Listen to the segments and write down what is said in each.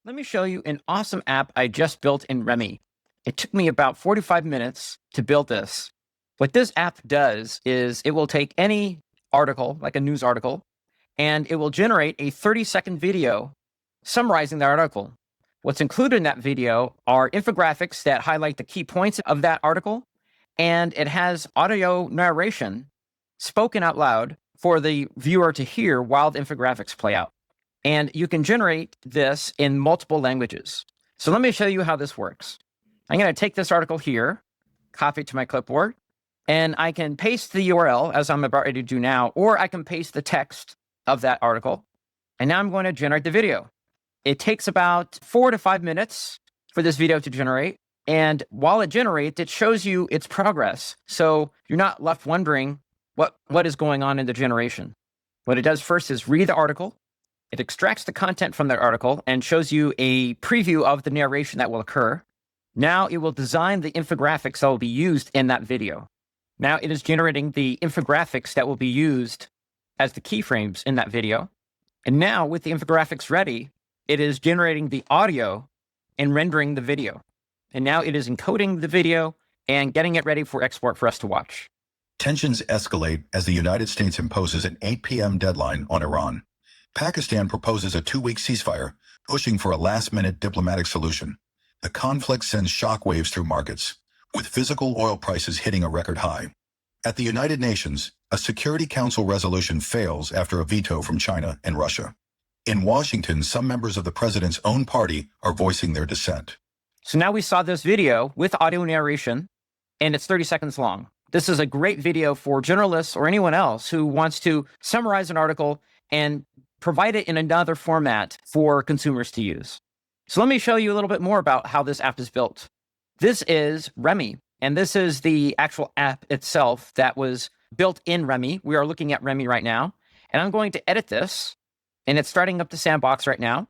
Let me show you an awesome app I just built in Remy. It took me about 45 minutes to build this. What this app does is it will take any article, like a news article, and it will generate a 30-second video summarizing that article. What's included in that video are infographics that highlight the key points of that article, and it has audio narration spoken out loud for the viewer to hear while the infographics play out. And you can generate this in multiple languages. So let me show you how this works. I'm going to take this article here, copy it to my clipboard, and I can paste the URL as I'm about ready to do now, or I can paste the text of that article. And now I'm going to generate the video. It takes about 4 to 5 minutes for this video to generate. And while it generates, it shows you its progress. So you're not left wondering what is going on in the generation. What it does first is read the article. It extracts the content from that article and shows you a preview of the narration that will occur. Now it will design the infographics that will be used in that video. Now it is generating the infographics that will be used as the keyframes in that video. And now with the infographics ready, it is generating the audio and rendering the video. And now it is encoding the video and getting it ready for export for us to watch. Tensions escalate as the United States imposes an 8 p.m. deadline on Iran. Pakistan proposes a 2-week ceasefire, pushing for a last-minute diplomatic solution. The conflict sends shockwaves through markets, with physical oil prices hitting a record high. At the United Nations, a Security Council resolution fails after a veto from China and Russia. In Washington, some members of the president's own party are voicing their dissent. So now we saw this video with audio narration, and it's 30 seconds long. This is a great video for journalists or anyone else who wants to summarize an article and provide it in another format for consumers to use. So let me show you a little bit more about how this app is built. This is Remy, and this is the actual app itself that was built in Remy. We are looking at Remy right now, and I'm going to edit this, and it's starting up the sandbox right now.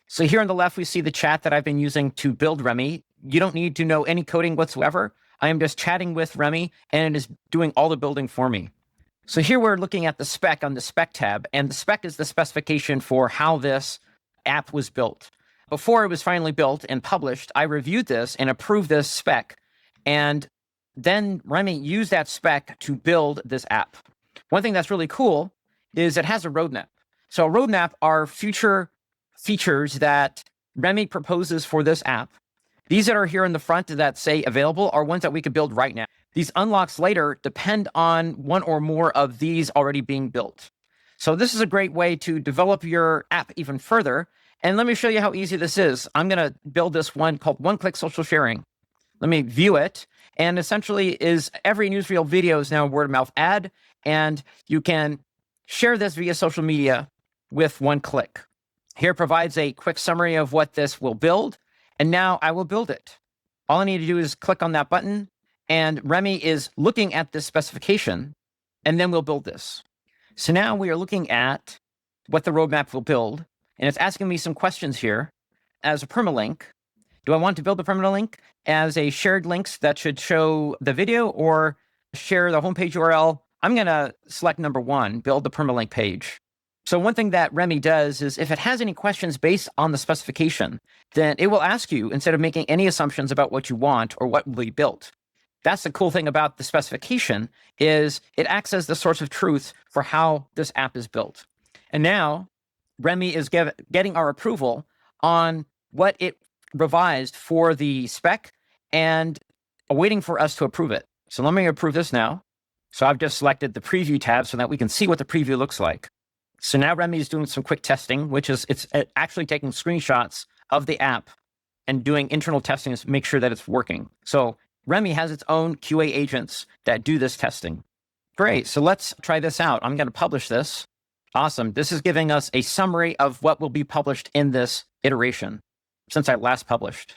So here on the left, we see the chat that I've been using to build Remy. You don't need to know any coding whatsoever. I am just chatting with Remy, and it is doing all the building for me. So here we're looking at the spec on the spec tab, and the spec is the specification for how this app was built. Before it was finally built and published, I reviewed this and approved this spec, and then Remy used that spec to build this app. One thing that's really cool is it has a roadmap. So a roadmap are future features that Remy proposes for this app. These that are here in the front that say available are ones that we could build right now. These unlocks later depend on one or more of these already being built. So this is a great way to develop your app even further. And let me show you how easy this is. I'm going to build this one called one-click social sharing. Let me view it. And essentially is every newsreel video is now a word-of-mouth ad, and you can share this via social media with one click. Here provides a quick summary of what this will build. And now I will build it. All I need to do is click on that button, and Remy is looking at this specification, and then we'll build this. So now we are looking at what the roadmap will build, and it's asking me some questions here. As a permalink, do I want to build the permalink as a shared links that should show the video or share the homepage URL? I'm going to select number 1, build the permalink page. So one thing that Remy does is if it has any questions based on the specification, then it will ask you instead of making any assumptions about what you want or what will be built. That's the cool thing about the specification is it acts as the source of truth for how this app is built. And now Remy is getting our approval on what it revised for the spec and waiting for us to approve it. So let me approve this now. So I've just selected the preview tab so that we can see what the preview looks like. So now Remy is doing some quick testing, which is it's actually taking screenshots of the app and doing internal testing to make sure that it's working. So Remy has its own QA agents that do this testing. Great. So let's try this out. I'm going to publish this. Awesome. This is giving us a summary of what will be published in this iteration since I last published.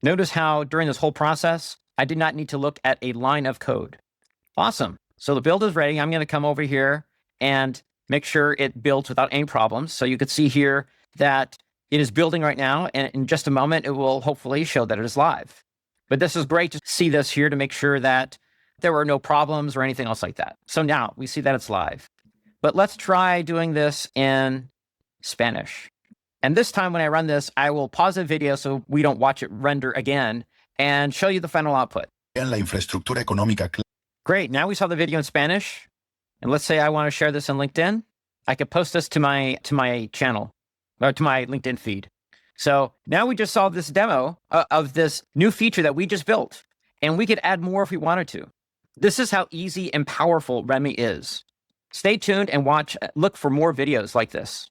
Notice how during this whole process, I did not need to look at a line of code. Awesome. So the build is ready. I'm going to come over here and make sure it builds without any problems. So you could see here that it is building right now, and in just a moment, it will hopefully show that it is live. But this is great to see this here to make sure that there were no problems or anything else like that. So now we see that it's live. But let's try doing this in Spanish. And this time when I run this, I will pause the video so we don't watch it render again and show you the final output. En la infraestructura económica. Great. Now we saw the video in Spanish. And let's say I want to share this on LinkedIn. I could post this to my channel or to my LinkedIn feed. So now we just saw this demo of this new feature that we just built, and we could add more if we wanted to. This is how easy and powerful Remy is. Stay tuned and look for more videos like this.